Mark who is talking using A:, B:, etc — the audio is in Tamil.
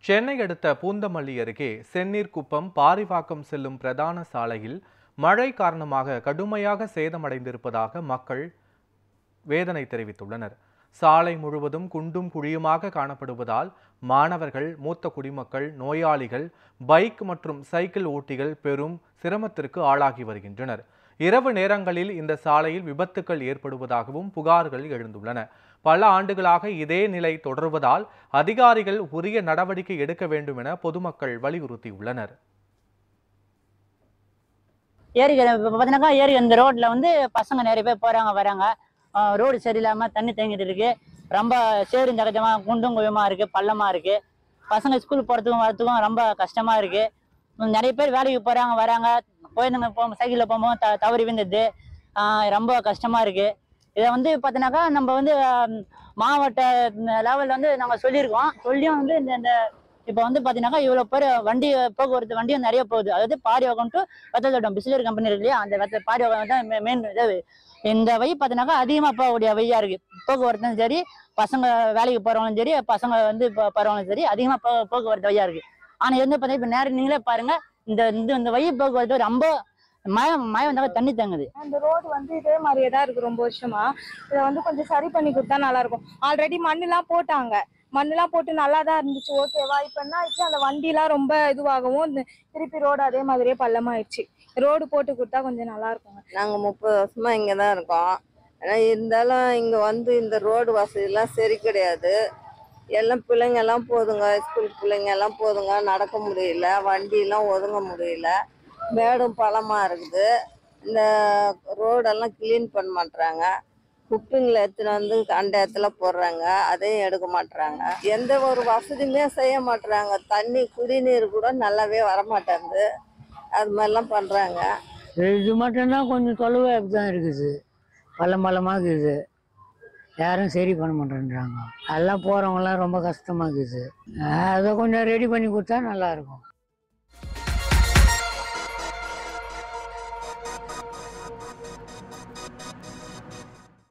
A: சென்னை அடுத்த பூந்தமல்லி அருகே செந்நீர்குப்பம் பாரிவாக்கம் செல்லும் பிரதான சாலையில் மழை காரணமாக கடுமையாக சேதமடைந்திருப்பதாக மக்கள் வேதனை தெரிவித்துள்ளனர். சாலை முழுவதும் குண்டும் குழியுமாக காணப்படுவதால் மாணவர்கள், மூத்த குடிமக்கள், நோயாளிகள், பைக் மற்றும் சைக்கிள் ஓட்டிகள் பெரும் சிரமத்திற்கு ஆளாகி வருகின்றனர். இரவு நேரங்களில் இந்த சாலையில் விபத்துக்கள் ஏற்படுவதாகவும் புகார்கள் எழுந்துள்ளன. பல ஆண்டுகளாக இதே நிலை தொடர்வதால் அதிகாரிகள் உரிய நடவடிக்கை எடுக்க வேண்டும் என பொதுமக்கள் வலியுறுத்தியுள்ளனர்.
B: ஏரி இந்த ரோட்ல பசங்க நிறைய பேர் போறாங்க வராங்க. ரோடு சரியில்லாம தண்ணி தேங்கிட்டு இருக்கு. ரொம்ப சேரும் தகஜமா குண்டும் குயமா இருக்கு, பள்ளமா இருக்கு. பசங்க ஸ்கூல் போறதுக்கும் வரதுக்கும் ரொம்ப கஷ்டமா இருக்கு. நிறைய பேர் வேலைக்கு போறாங்க வராங்க. குழந்தைங்க சைக்கிள்ல போகும்போது தவறி விழுந்தது ரொம்ப கஷ்டமா இருக்கு. இதை பார்த்தீங்கன்னாக்கா நம்ம மாவட்ட லெவல்ல நாங்க சொல்லியிருக்கோம். சொல்லியும் இந்த இப்போ பார்த்தீங்கன்னாக்கா இவ்வளோ பேர் போக்குவரத்து வண்டியும் நிறைய போகுது. அதாவது பாரிவாக்கம் டு வெத்தலத்தோட்டம் பிஸ்லரி கம்பெனி இருக்கு இல்லையா, அந்த பாரிவாக்கம் தான் மெயின் இந்த வழி பார்த்தீங்கன்னாக்கா அதிகமாக போகக்கூடிய வழியா இருக்கு. போக்குவரத்தும் சரி, பசங்க வேலைக்கு போறவங்களும் சரி, பசங்க போறவங்களும் சரி, அதிகமாக போக்குவரத்து வழியா இருக்கு. ஆனா பார்த்தீங்கன்னா இப்போ நேரம் நீங்களே பாருங்க, இந்த வழி போக்குவரத்து ரொம்ப மழை வந்தாக்க தண்ணி தேங்குது.
C: அந்த ரோடு இதே மாதிரியே தான் இருக்கு ரொம்ப வருஷமா. இதை கொஞ்சம் சரி பண்ணி கொடுத்தா நல்லா இருக்கும். ஆல்ரெடி மண்ணெல்லாம் போட்டாங்க, மண்ணெல்லாம் போட்டு நல்லா தான் இருந்துச்சு, ஓகேவா. இப்போ என்ன ஆயிடுச்சு, அந்த வண்டிலாம் ரொம்ப இதுவாகவும் திருப்பி ரோடு அதே மாதிரியே பள்ளமாயிடுச்சு. ரோடு போட்டு கொடுத்தா கொஞ்சம் நல்லா இருக்குங்க.
D: நாங்கள் 30 வருஷமா இங்கே தான் இருக்கோம். ஆனால் இருந்தாலும் இங்கே இந்த ரோடு வசதியெல்லாம் சரி கிடையாது. எல்லாம் பிள்ளைங்கெல்லாம் போதுங்க, ஸ்கூல் பிள்ளைங்க எல்லாம் போதுங்க, நடக்க முடியல, வண்டியெல்லாம் ஒதுங்க முடியல, மேடும் பள்ளமாக இருக்குது. இந்த ரோடெல்லாம் க்ளீன் பண்ண மாட்டுறாங்க. குப்பைங்களை எடுத்துன்னு அந்த இடத்துல போடுறாங்க, அதையும் எடுக்க மாட்டுறாங்க. எந்த ஒரு வசதியுமே செய்ய மாட்டுறாங்க. தண்ணி குடிநீர் கூட நல்லாவே வரமாட்டேங்குது. அது மாதிரிலாம் பண்ணுறாங்க.
B: இது மட்டும்தான் கொஞ்சம் தொலைவாக தான் இருக்குது, பள்ளமாக இருக்குது. யாரும் சரி பண்ண மாட்டேன்றாங்க. எல்லாம் போகிறவங்களாம் ரொம்ப கஷ்டமாக இருக்குது. அதை கொஞ்சம் ரெடி பண்ணி கொடுத்தா நல்லாயிருக்கும்.